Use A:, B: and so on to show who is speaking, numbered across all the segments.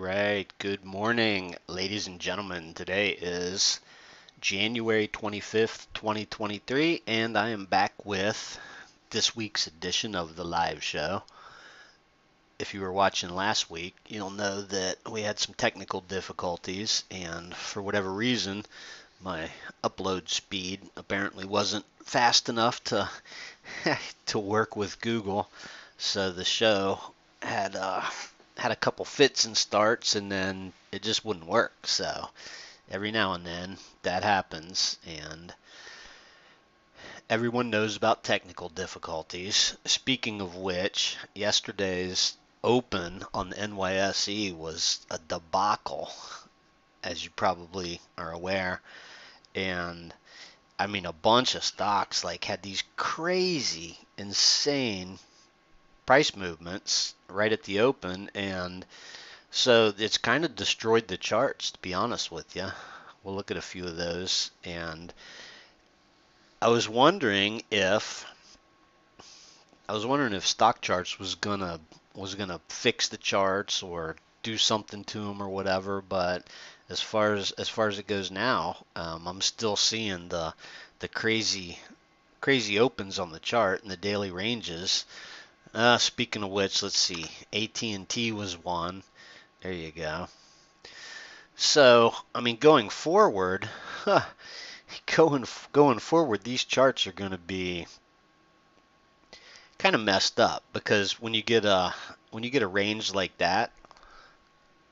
A: right. Good morning, ladies and gentlemen. Today is January 25th, 2023, and I am back with this week's edition of the live show. If you were watching last week, you'll know that we had some technical difficulties, and for whatever reason, my upload speed apparently wasn't fast enough to to work with Google. So the show had had a couple fits and starts, and then it just wouldn't work. So every now and then that happens, and everyone knows about technical difficulties. Speaking of which, yesterday's Open on the NYSE was a debacle, as you probably are aware. And I mean, a bunch of stocks like had these crazy, insane price movements right at the open, and so it's kind of destroyed the charts, to be honest with you. We'll look at a few of those, and I was wondering if stock charts was gonna fix the charts or do something to them or whatever. But as far as it goes now, I'm still seeing the crazy opens on the chart and the daily ranges. Speaking of which, let's see. AT&T was one. There you go. So, I mean, going forward, going forward, these charts are going to be kind of messed up because when you get a range like that,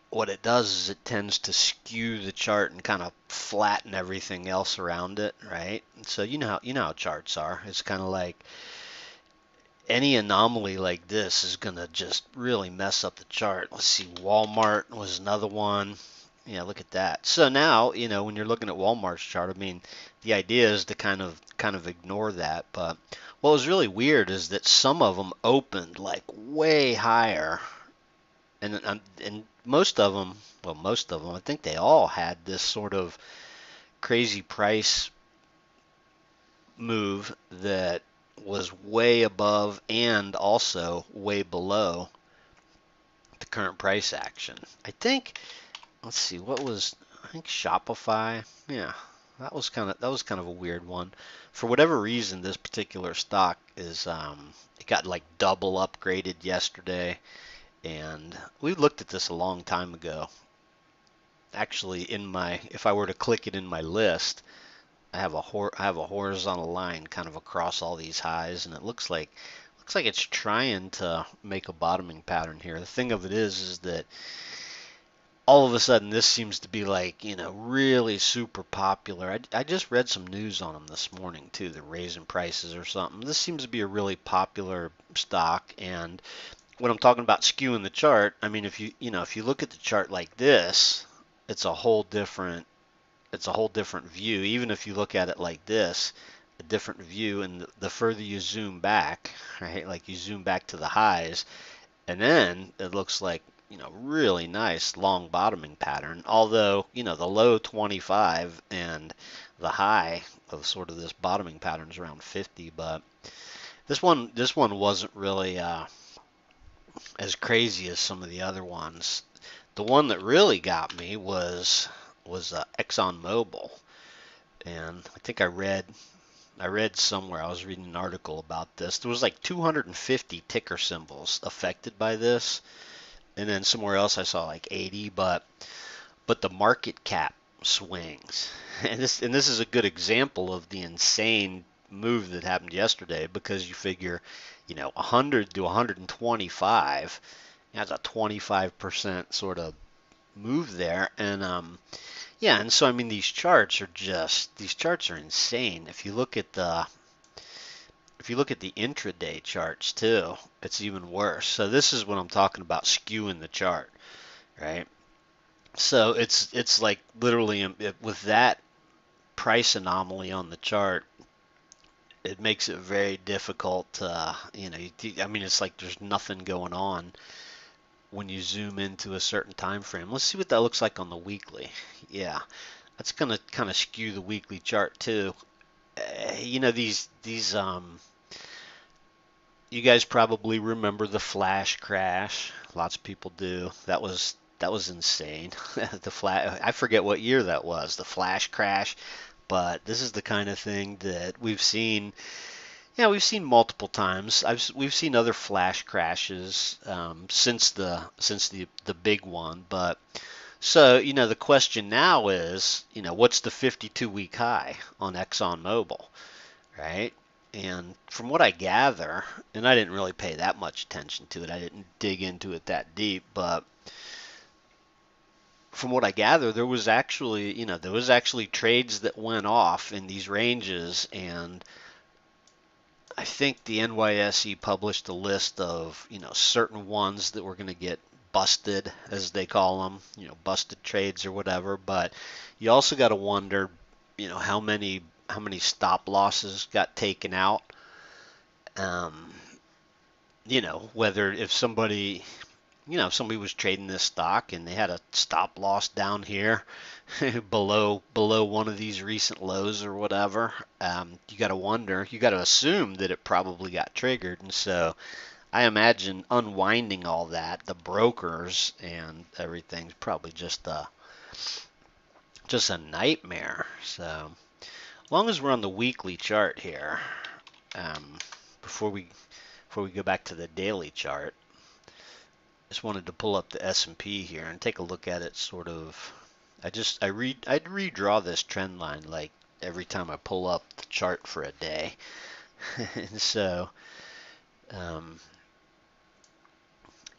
A: what it does is it tends to skew the chart and kind of flatten everything else around it, right? So you know how charts are. It's kind of like any anomaly like this is going to just really mess up the chart. Let's see, Walmart was another one. Yeah, look at that. So now, when you're looking at Walmart's chart, I mean, the idea is to kind of ignore that. But what was really weird is that some of them opened like way higher, and most of them, I think they all had this sort of crazy price move that was way above and also way below the current price action. Let's see, I think Shopify. Yeah, that was kind of a weird one. For whatever reason, this particular stock it got like double upgraded yesterday, and we looked at this a long time ago. Actually, if I were to click it in my list, I have a horizontal line kind of across all these highs, and it looks like it's trying to make a bottoming pattern here. The thing of it is that all of a sudden this seems to be like, really super popular. I just read some news on them this morning too. They're raising prices or something. This seems to be a really popular stock, and when I'm talking about skewing the chart, I mean if you look at the chart like this, it's a whole different it's a whole different view. Even if you look at it like this, a different view, and the further you zoom back, right, like you zoom back to the highs, and then it looks like, really nice long bottoming pattern. Although, the low 25 and the high of sort of this bottoming pattern is around 50, but this one wasn't really as crazy as some of the other ones. The one that really got me was ExxonMobil, and I think I read somewhere, I was reading an article about this. There was like 250 ticker symbols affected by this, and then somewhere else I saw like 80, but the market cap swings. And this is a good example of the insane move that happened yesterday, because you figure, 100 to 125, that's a 25% sort of move there. And yeah, and so I mean these charts are insane. If you look at the intraday charts too, it's even worse. So this is what I'm talking about, skewing the chart, right? So it's like literally, with that price anomaly on the chart, it makes it very difficult to, I mean, it's like there's nothing going on when you zoom into a certain time frame. Let's see what that looks like on the weekly. Yeah, that's gonna kind of skew the weekly chart too. These you guys probably remember the flash crash. Lots of people do. That was insane. I forget what year that was, the flash crash, but this is the kind of thing that we've seen. Yeah, we've seen multiple times. We've seen other flash crashes since the big one, but so the question now is, what's the 52-week high on ExxonMobil, right? And from what I gather, and I didn't really pay that much attention to it, I didn't dig into it that deep, but from what I gather, there was actually trades that went off in these ranges, and I think the NYSE published a list of, certain ones that were going to get busted, as they call them, busted trades or whatever. But you also got to wonder, how many stop losses got taken out. Um, Whether if somebody was trading this stock and they had a stop loss down here below one of these recent lows or whatever, you got to wonder, you got to assume that it probably got triggered. And so I imagine unwinding all that, the brokers and everything's probably just a nightmare. So as long as we're on the weekly chart here, um, before we go back to the daily chart, just wanted to pull up the S&P here and take a look at it sort of. I'd redraw this trend line like every time I pull up the chart for a day. And so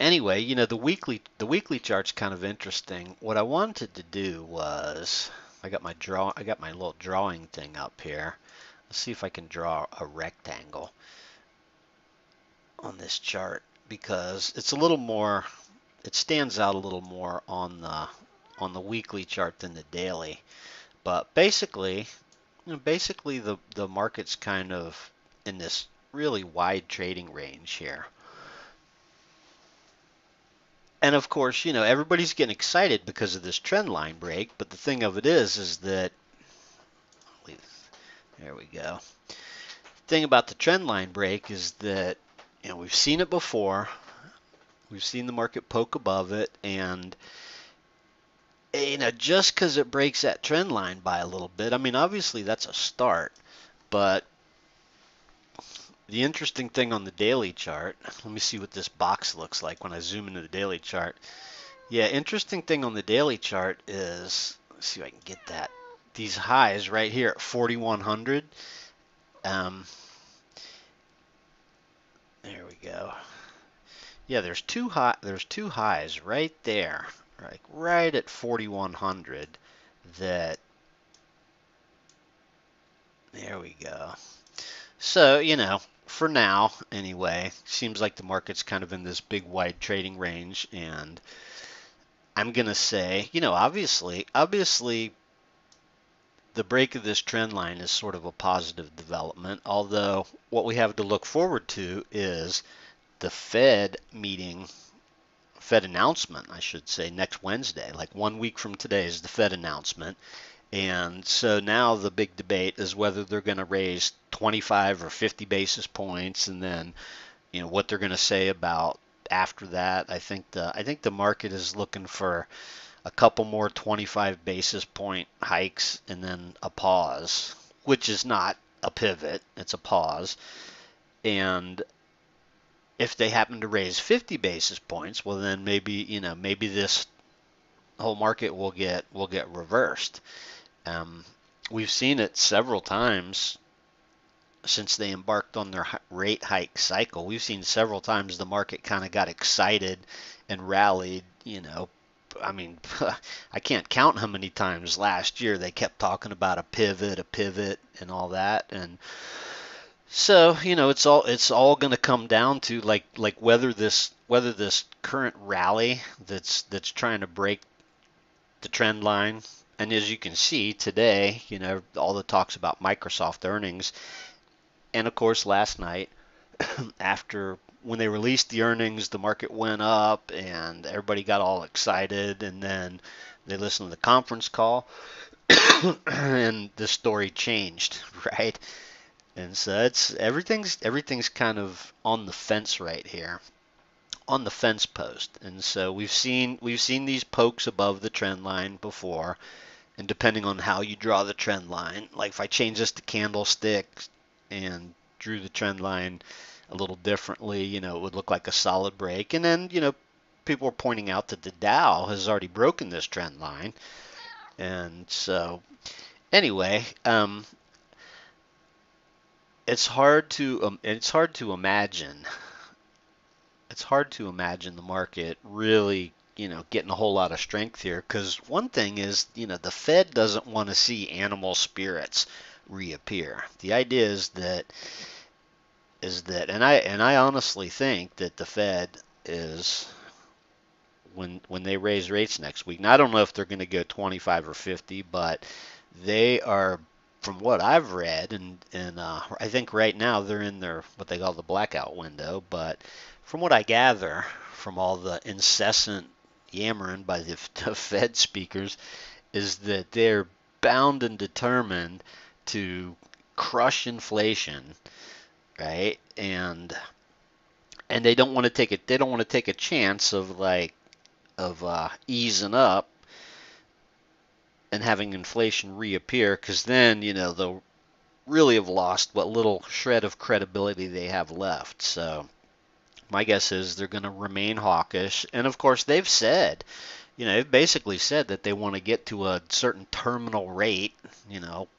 A: anyway, the weekly chart's kind of interesting. What I wanted to do was I got my little drawing thing up here. Let's see if I can draw a rectangle on this chart, because it stands out a little more on the weekly chart than the daily. But basically, the market's kind of in this really wide trading range here. And of course, everybody's getting excited because of this trend line break, but the thing of it is that there we go. The thing about the trend line break is that we've seen it before. We've seen the market poke above it, and just because it breaks that trend line by a little bit, I mean, obviously that's a start, but the interesting thing on the daily chart, let me see what this box looks like when I zoom into the daily chart. Yeah, interesting thing on the daily chart is, let's see if I can get that, these highs right here at 4,100. There we go. Yeah, there's two highs right there, right at 4,100. There we go. So, for now, anyway, seems like the market's kind of in this big wide trading range, and I'm gonna say, obviously, the break of this trend line is sort of a positive development. Although what we have to look forward to is the Fed announcement, I should say, next Wednesday. Like 1 week from today is the Fed announcement. And so now the big debate is whether they're going to raise 25 or 50 basis points, and then what they're going to say about after that. I think the market is looking for a couple more 25 basis point hikes and then a pause, which is not a pivot, it's a pause. And if they happen to raise 50 basis points, well then maybe this whole market will get reversed. We've seen it several times since they embarked on their rate hike cycle. We've seen several times the market kind of got excited and rallied. I mean, I can't count how many times last year they kept talking about a pivot, and all that. And so, it's all going to come down to like whether this current rally that's trying to break the trend line. And as you can see today, all the talks about Microsoft earnings, and of course last night after when they released the earnings, the market went up and everybody got all excited, and then they listened to the conference call and the story changed, right? And so everything's kind of on the fence right here. on the fence post. And so we've seen these pokes above the trend line before, and depending on how you draw the trend line, like if I change this to candlesticks and drew the trend line a little differently, it would look like a solid break. And then, people are pointing out that the Dow has already broken this trend line. And so anyway, it's hard to imagine the market really, getting a whole lot of strength here, because one thing is, the Fed doesn't want to see animal spirits reappear. The idea is that, and I honestly think that the Fed is, when they raise rates next week. Now I don't know if they're going to go 25 or 50, but they are, from what I've read, and I think right now they're in their what they call the blackout window. But from what I gather from all the incessant yammering by the Fed speakers, is that they're bound and determined to crush inflation, right? And they don't want to take it. They don't want to take a chance of easing up and having inflation reappear, because then they'll really have lost what little shred of credibility they have left. So my guess is they're going to remain hawkish, and of course they've basically said that they want to get to a certain terminal rate,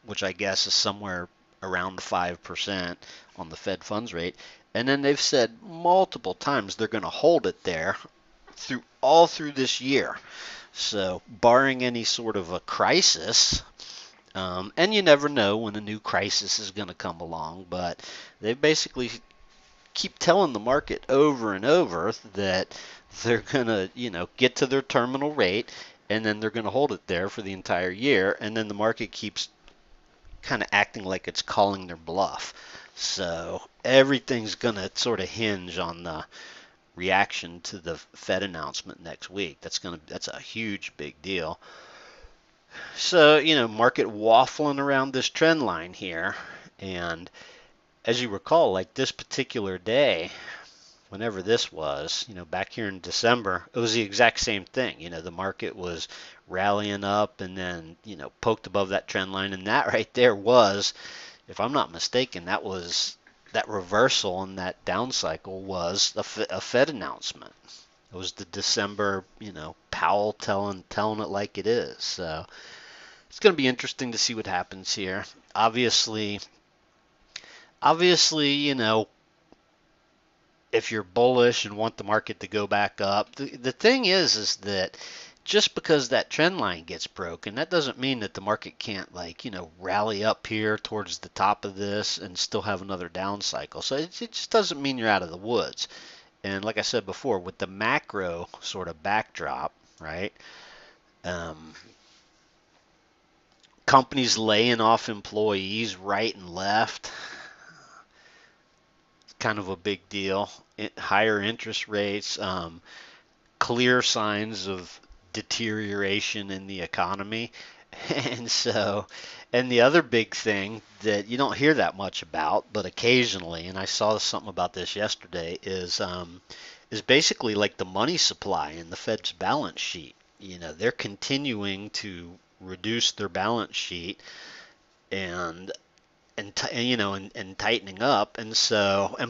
A: which I guess is somewhere around 5% on the Fed funds rate. And then they've said multiple times they're going to hold it there all through this year. So barring any sort of a crisis, and you never know when a new crisis is going to come along, but they basically keep telling the market over and over that they're going to, get to their terminal rate, and then they're going to hold it there for the entire year, and then the market keeps kind of acting like it's calling their bluff. So everything's going to sort of hinge on the reaction to the Fed announcement next week. That's a huge big deal. So, market waffling around this trend line here. And as you recall, like this particular day, whenever this was, back here in December, it was the exact same thing. The market was rallying up and then, poked above that trend line. And that right there was, if I'm not mistaken, that reversal in that down cycle was a Fed announcement. It was the December, Powell telling it like it is. So it's going to be interesting to see what happens here. Obviously, if you're bullish and want the market to go back up, the thing is that just because that trend line gets broken, that doesn't mean that the market can't rally up here towards the top of this and still have another down cycle. So it just doesn't mean you're out of the woods. And like I said before, with the macro sort of backdrop, right? Companies laying off employees right and left, kind of a big deal. Higher interest rates, clear signs of deterioration in the economy. And the other big thing that you don't hear that much about, but occasionally, and I saw something about this yesterday, is basically like the money supply in the Fed's balance sheet. They're continuing to reduce their balance sheet and tightening up, and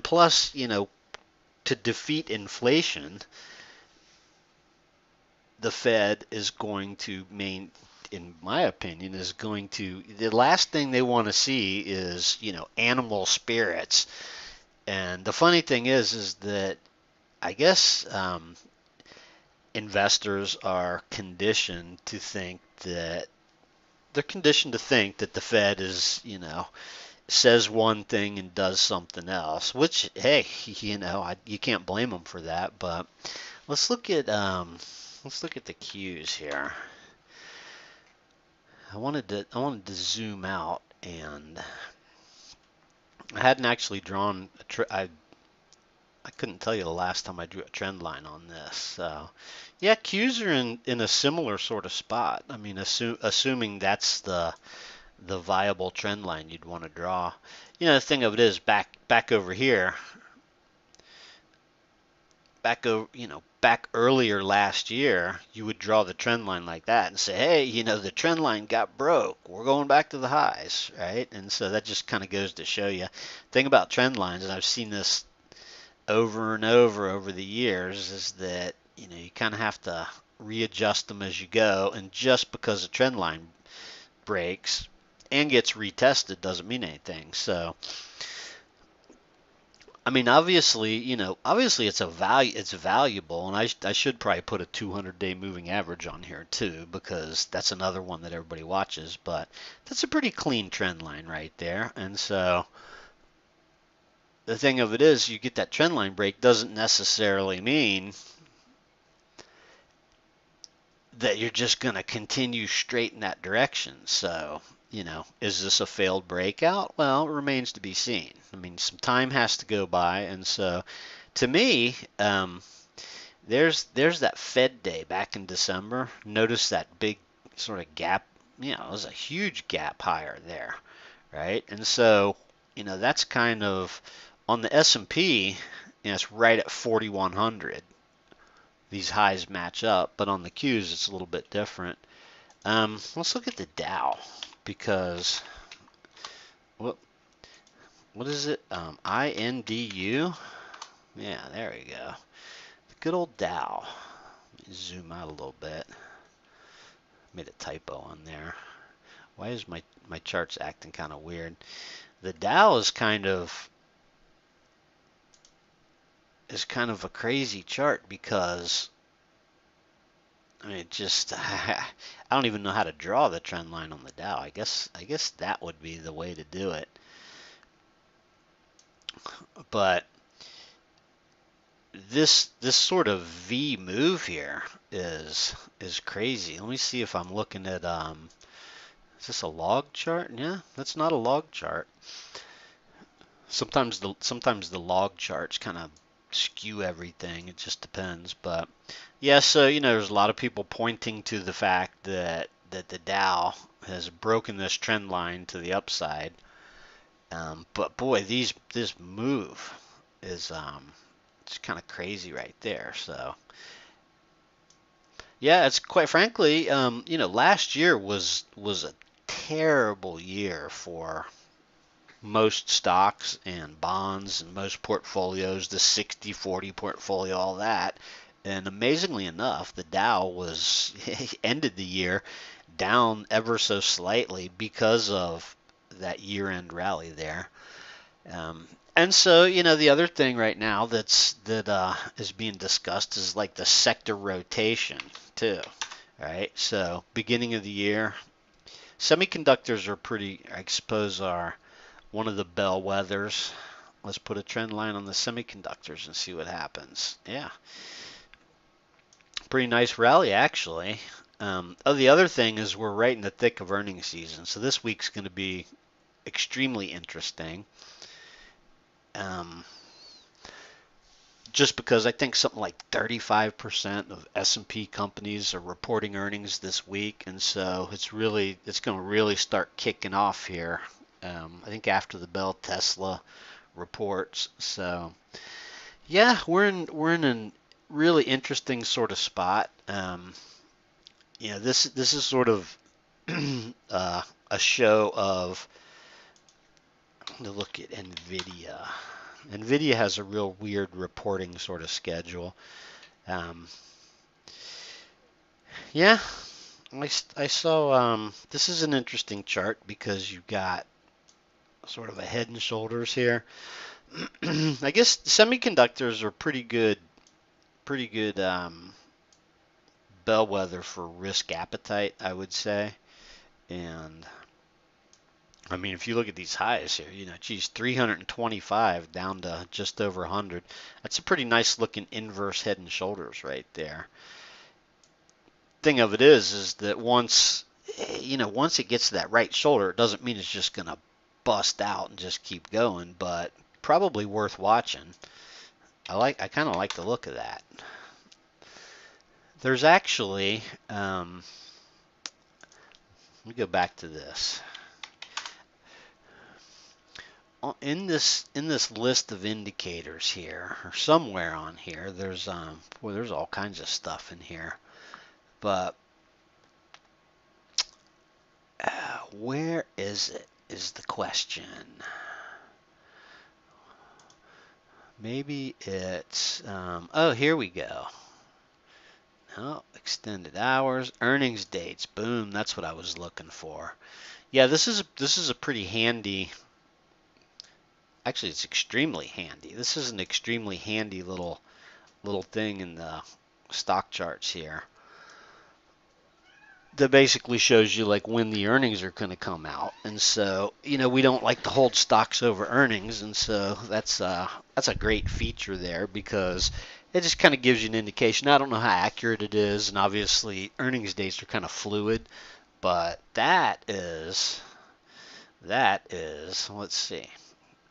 A: plus, to defeat inflation, the Fed is going to in my opinion, the last thing they want to see is, animal spirits. And the funny thing is that I guess investors are conditioned to think that the Fed is, says one thing and does something else, which, hey, you can't blame them for that. But let's look at the cues here. I wanted to zoom out, and I hadn't actually drawn I couldn't tell you the last time I drew a trend line on this. So yeah, cues are in a similar sort of spot. I mean, assuming that's the viable trend line you'd want to draw. The thing of it is, back over here, back earlier last year, you would draw the trend line like that and say, hey, the trend line got broke. We're going back to the highs, right? And so that just kind of goes to show you. Thing about trend lines, and I've seen this over and over the years, is that you kind of have to readjust them as you go, and just because a trend line breaks and gets retested doesn't mean anything. So I mean, obviously it's valuable, and I should probably put a 200-day moving average on here too, because that's another one that everybody watches, but that's a pretty clean trend line right there. And so the thing of it is, you get that trend line break doesn't necessarily mean that you're just going to continue straight in that direction. So, is this a failed breakout? Well, it remains to be seen. I mean, some time has to go by, and so to me, there's that Fed day back in December. Notice that big sort of gap. It was a huge gap higher there, right? And so, that's kind of on the S&P. It's right at 4,100. These highs match up, but on the Qs it's a little bit different. Let's look at the Dow, because what is it? INDU. Yeah, there we go. The good old Dow. Let me zoom out a little bit. Made a typo on there. Why is my charts acting kind of weird? The Dow is kind of a crazy chart, because I mean, I don't even know how to draw the trend line on the Dow. I guess that would be the way to do it. But this sort of V move here is crazy. Let me see if I'm looking at is this a log chart? Yeah, that's not a log chart. Sometimes the log charts kind of skew everything. It just depends. But yeah, so there's a lot of people pointing to the fact that the Dow has broken this trend line to the upside. But boy, this move is it's kind of crazy right there. So yeah, it's quite frankly, last year was a terrible year for most stocks and bonds and most portfolios, the 60-40 portfolio, all that. And amazingly enough, the Dow ended the year down ever so slightly because of that year-end rally there. And so, the other thing right now that is being discussed is like the sector rotation too, right? So beginning of the year, semiconductors I suppose, are one of the bellwethers. Let's put a trend line on the semiconductors and see what happens. Yeah, pretty nice rally actually. The other thing is we're right in the thick of earnings season, so this week's going to be extremely interesting. Just because I think something like 35% of S&P companies are reporting earnings this week, and so it's going to really start kicking off here. I think after the bell, Tesla reports. So yeah, we're in a really interesting sort of spot. This is sort of a show of, to look at NVIDIA. NVIDIA has a real weird reporting sort of schedule. Yeah, I saw, this is an interesting chart because you've got sort of a head and shoulders here. I guess semiconductors are pretty good bellwether for risk appetite, I would say. And I mean, if you look at these highs here, geez, 325 down to just over 100. That's a pretty nice looking inverse head and shoulders right there. Thing of it is that once it gets to that right shoulder, it doesn't mean it's just going to bust out and just keep going, but probably worth watching. I kind of like the look of that. There's actually, let me go back to this. in this list of indicators here, or somewhere on here, there's boy, there's all kinds of stuff in here, but where is it is the question. Maybe it's oh, here we go. Oh, extended hours, earnings dates. Boom, that's what I was looking for. Yeah, this is a pretty handy. Actually, it's extremely handy. This is an extremely handy little thing in the stock charts here that basically shows you like when the earnings are going to come out. And so, we don't like to hold stocks over earnings, and so that's a great feature there because it just kind of gives you an indication. I don't know how accurate it is, and obviously earnings dates are kind of fluid, but that is let's see.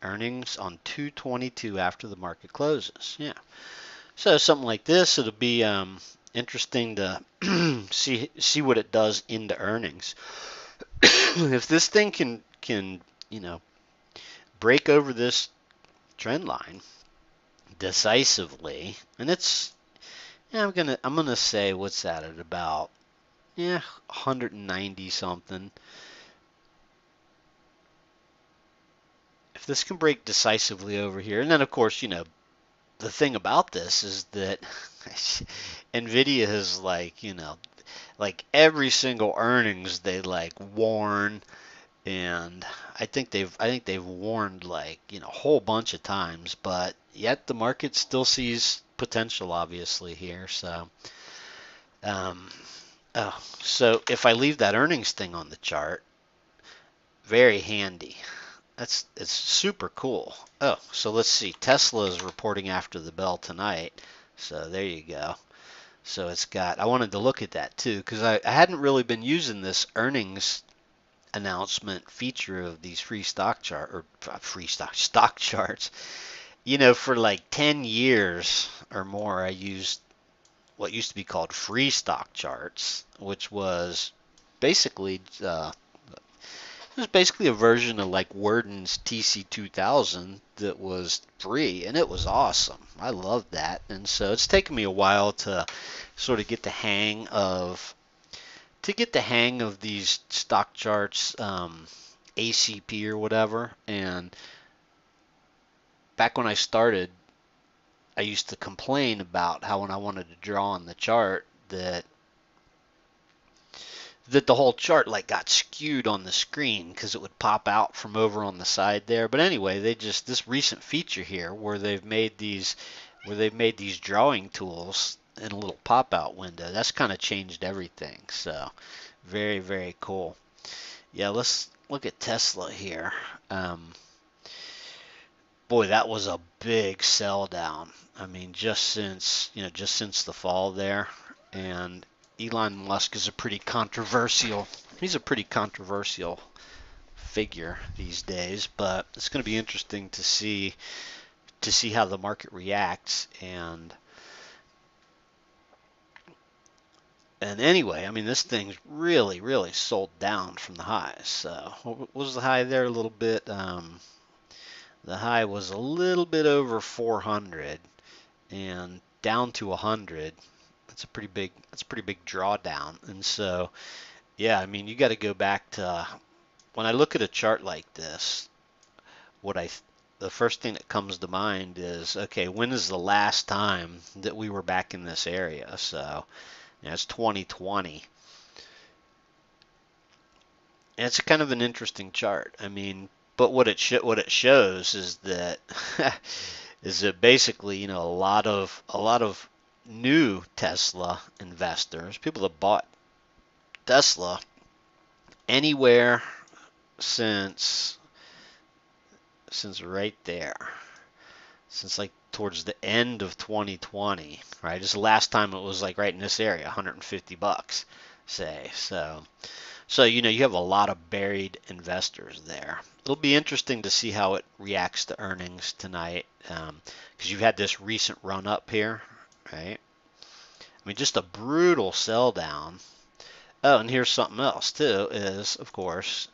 A: Earnings on 2/22 after the market closes. Yeah. So something like this, it'll be interesting to see what it does into earnings. If this thing can break over this trend line decisively, and it's I'm gonna say what's that at about 190 something. If this can break decisively over here, and then of course the thing about this is that Nvidia has like every single earnings they like warn, and I think they've warned like a whole bunch of times, but yet the market still sees potential obviously here. So so if I leave that earnings thing on the chart, very handy. It's super cool. Oh, so let's see. Tesla is reporting after the bell tonight. So there you go. So it's got, I wanted to look at that too because I hadn't really been using this earnings announcement feature of these free stock stock charts. For like 10 years or more, I used what used to be called free stock charts, which was basically it was basically a version of like Worden's TC2000 that was free, and it was awesome. I loved that, and so it's taken me a while to sort of get the hang of these stock charts, ACP or whatever. And back when I started, I used to complain about how when I wanted to draw on the chart that the whole chart like got skewed on the screen because it would pop out from over on the side there. But anyway, this recent feature here where they've made these drawing tools in a little pop out window, that's kind of changed everything. So very, very cool. Yeah, let's look at Tesla here. Boy, that was a big sell down. I mean, just since the fall there. And Elon Musk is he's a pretty controversial figure these days, but it's going to be interesting to see how the market reacts. And anyway, I mean, this thing's really, really sold down from the highs. So what was the high there? A little bit. The high was a little bit over 400 and down to 100. That's a pretty big drawdown. And so, yeah, I mean, you got to go back to when I look at a chart like this, the first thing that comes to mind is, okay, when is the last time that we were back in this area? So, it's 2020. And it's kind of an interesting chart. I mean, but what it shows is that basically, a lot of new Tesla investors, people that bought Tesla anywhere since right there, since like towards the end of 2020, right? This is the last time it was like right in this area, $150, say. So you have a lot of buried investors there. It'll be interesting to see how it reacts to earnings tonight, because you've had this recent run up here, right? I mean, just a brutal sell down. Oh, and here's something else too, is of course,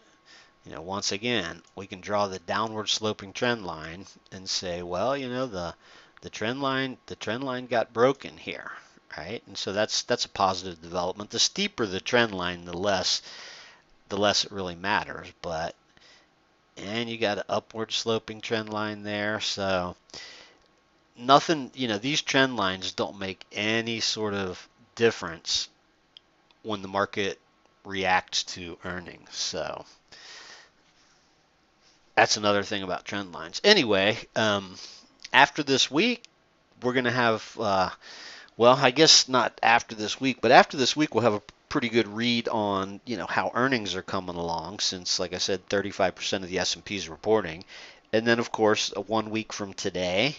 A: once again, we can draw the downward sloping trend line and say, well, the trend line got broken here, right? And so that's a positive development. The steeper the trend line, the less it really matters. And you got an upward sloping trend line there, so nothing, these trend lines don't make any sort of difference when the market reacts to earnings. So that's another thing about trend lines. Anyway, after this week, we're going to have, well, I guess not after this week, but after this week, we'll have a pretty good read on, how earnings are coming along, since, like I said, 35% of the S&P is reporting. And then, of course, 1 week from today,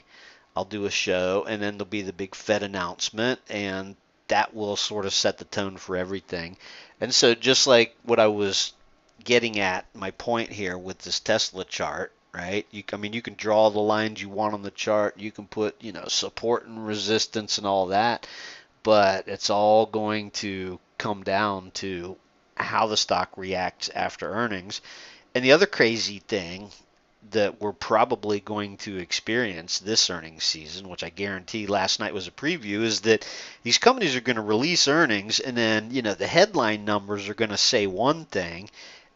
A: I'll do a show, and then there'll be the big Fed announcement, and that will sort of set the tone for everything. And so just like what I was getting at, my point here with this Tesla chart, right? You can draw the lines you want on the chart. You can put, support and resistance and all that, but it's all going to come down to how the stock reacts after earnings. And the other crazy thing that we're probably going to experience this earnings season, which I guarantee last night was a preview, is that these companies are going to release earnings, and then the headline numbers are going to say one thing,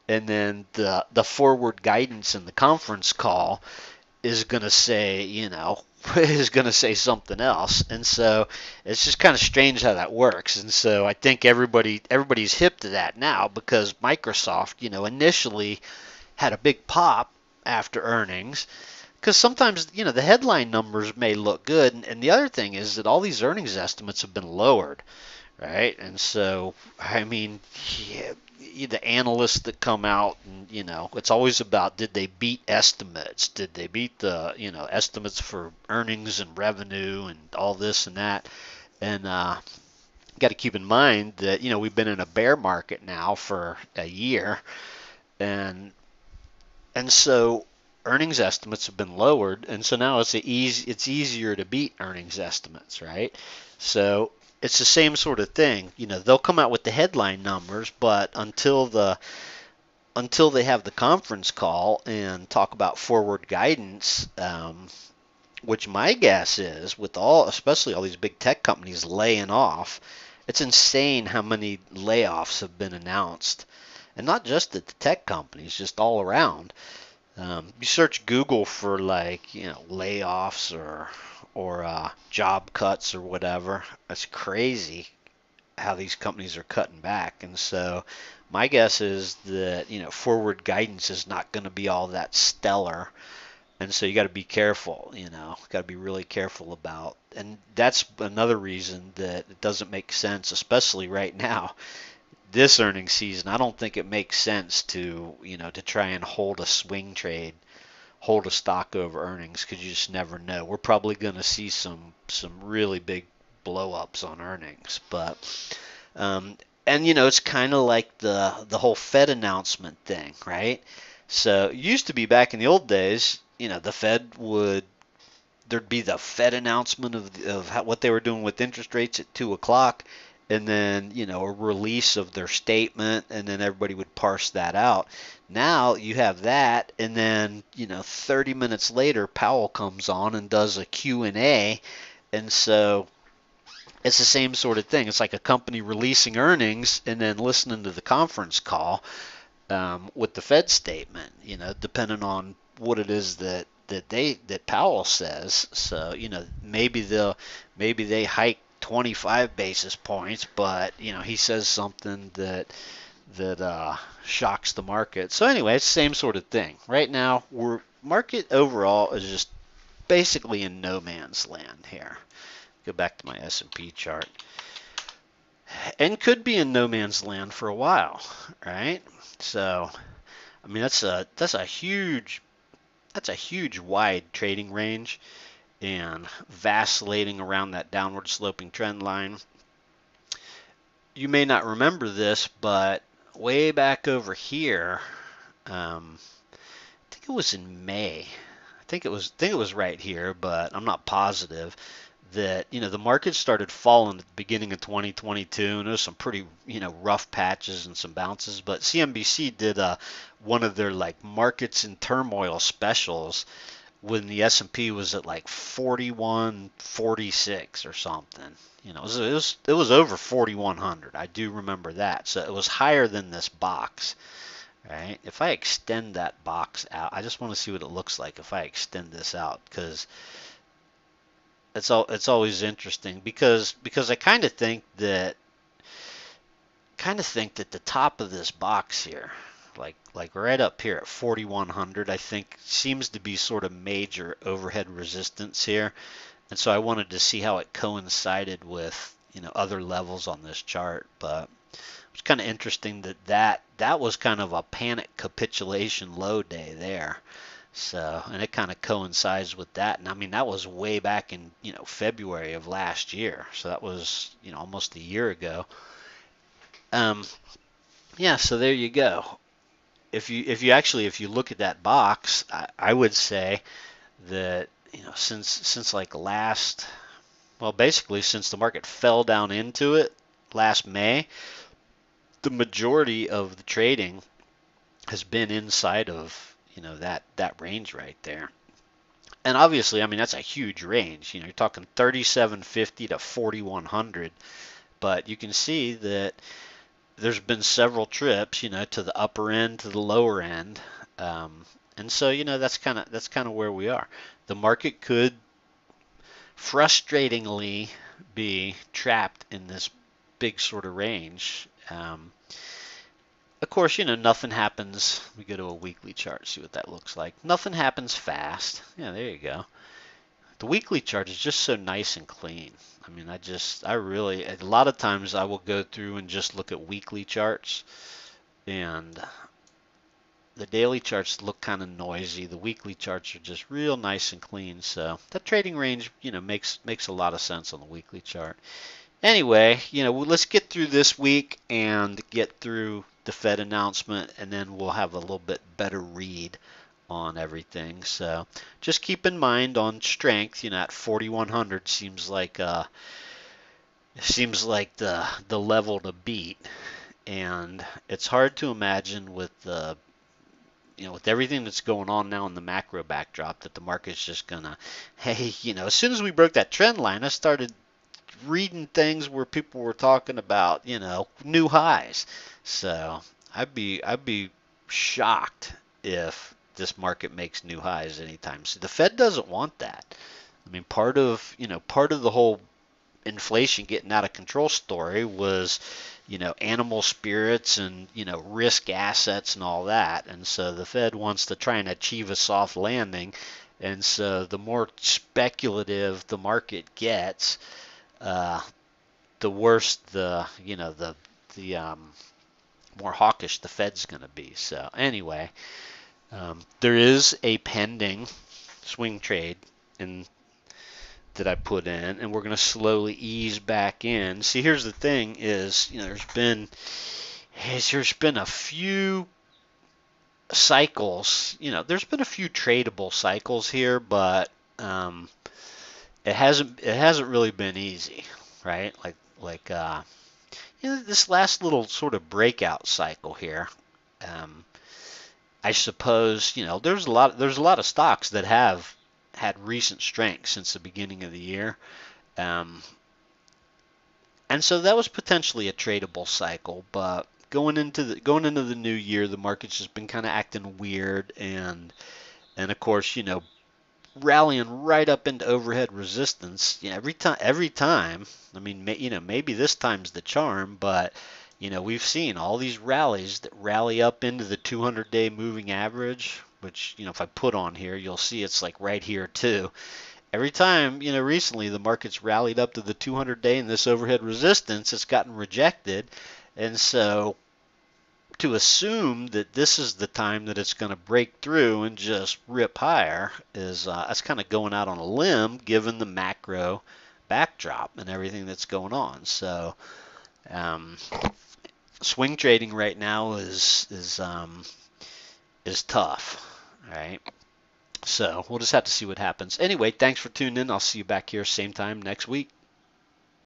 A: and then the forward guidance in the conference call is going to say is going to say something else. And so it's just kind of strange how that works. And so I think everybody's hip to that now, because Microsoft initially had a big pop after earnings, because sometimes the headline numbers may look good, and the other thing is that all these earnings estimates have been lowered, right? And so the analysts that come out, and it's always about, did they beat estimates, did they beat the estimates for earnings and revenue and all this and that. And got to keep in mind that we've been in a bear market now for a year, and so earnings estimates have been lowered, and so now it's easier to beat earnings estimates, right? So it's the same sort of thing. They'll come out with the headline numbers, but until they have the conference call and talk about forward guidance, which my guess is, with especially all these big tech companies laying off, it's insane how many layoffs have been announced. And not just at the tech companies, just all around. You search Google for layoffs or job cuts or whatever. That's crazy how these companies are cutting back. And so my guess is that forward guidance is not going to be all that stellar. And so you got to be careful. Got to be really careful about. And that's another reason that it doesn't make sense, especially right now. This earnings season, I don't think it makes sense to try and hold a swing trade, hold a stock over earnings, because you just never know. We're probably going to see some really big blow-ups on earnings, but and it's kind of like the whole Fed announcement thing, right? So it used to be, back in the old days, the Fed there'd be the Fed announcement of what they were doing with interest rates at 2 o'clock. And then, a release of their statement, and then everybody would parse that out. Now you have that, and then, 30 minutes later, Powell comes on and does a Q&A, and so it's the same sort of thing. It's like a company releasing earnings and then listening to the conference call with the Fed statement, depending on what it is that Powell says. So, maybe they hike 25 basis points, but he says something that shocks the market. So anyway, it's the same sort of thing. Right now, market overall is just basically in no man's land here. Go back to my S&P chart, and could be in no man's land for a while, right? So, that's a huge wide trading range, and vacillating around that downward sloping trend line. You may not remember this, but way back over here, I think it was in May. I think it was right here, but I'm not positive, that, the market started falling at the beginning of 2022, and there was some pretty, rough patches and some bounces. But CNBC did one of their like markets in turmoil specials when the S&P was at like 4146 or something. It was over 4100. I do remember that. So it was higher than this box, right? If I extend that box out, I just want to see what it looks like if I extend this out, because it's always interesting, because I kind of think that the top of this box here, like right up here at 4100, I think seems to be sort of major overhead resistance here. And so I wanted to see how it coincided with, other levels on this chart. But it's kind of interesting that was kind of a panic capitulation low day there. So, and it kind of coincides with that. And I mean, that was way back in, February of last year. So that was, almost a year ago. Um, yeah, so there you go. If you look at that box, I would say that, since like basically since the market fell down into it last May, the majority of the trading has been inside of, that range right there. And obviously, I mean, that's a huge range. You're talking 3750 to 4100, but you can see that there's been several trips, to the upper end, to the lower end. And so, that's kind of where we are. The market could frustratingly be trapped in this big sort of range. Of course, nothing happens. We go to a weekly chart, see what that looks like. Nothing happens fast. Yeah, there you go. The weekly chart is just so nice and clean. I mean, a lot of times I will go through and just look at weekly charts, and the daily charts look kind of noisy. The weekly charts are just real nice and clean. So that trading range, makes a lot of sense on the weekly chart. Anyway, let's get through this week and get through the Fed announcement, and then we'll have a little bit better read on everything. So just keep in mind on strength, at 4100 seems like the level to beat, and it's hard to imagine with with everything that's going on now in the macro backdrop that the market's just gonna, hey, as soon as we broke that trend line, I started reading things where people were talking about, new highs. So I'd be shocked if this market makes new highs anytime soon. The Fed doesn't want that. I mean, part of the whole inflation getting out of control story was, animal spirits and, risk assets and all that. And so the Fed wants to try and achieve a soft landing. And so the more speculative the market gets, the worse the more hawkish the Fed's going to be. So anyway, there is a pending swing trade that I put in, and we're going to slowly ease back in. See, here's the thing: is there's been a few cycles. There's been a few tradable cycles here, but it hasn't really been easy, right? This last little sort of breakout cycle here. I suppose there's a lot of stocks that have had recent strength since the beginning of the year, and so that was potentially a tradable cycle. But going into the new year, the market's just been kind of acting weird, and of course, rallying right up into overhead resistance. Every time. I mean, maybe this time's the charm, but we've seen all these rallies that rally up into the 200-day moving average, which if I put on here, you'll see it's like right here too. Every time, recently the market's rallied up to the 200-day and this overhead resistance, it's gotten rejected, and so to assume that this is the time that it's going to break through and just rip higher is that's kind of going out on a limb given the macro backdrop and everything that's going on. So swing trading right now is tough, right? So we'll just have to see what happens. Anyway, thanks for tuning in. I'll see you back here same time next week.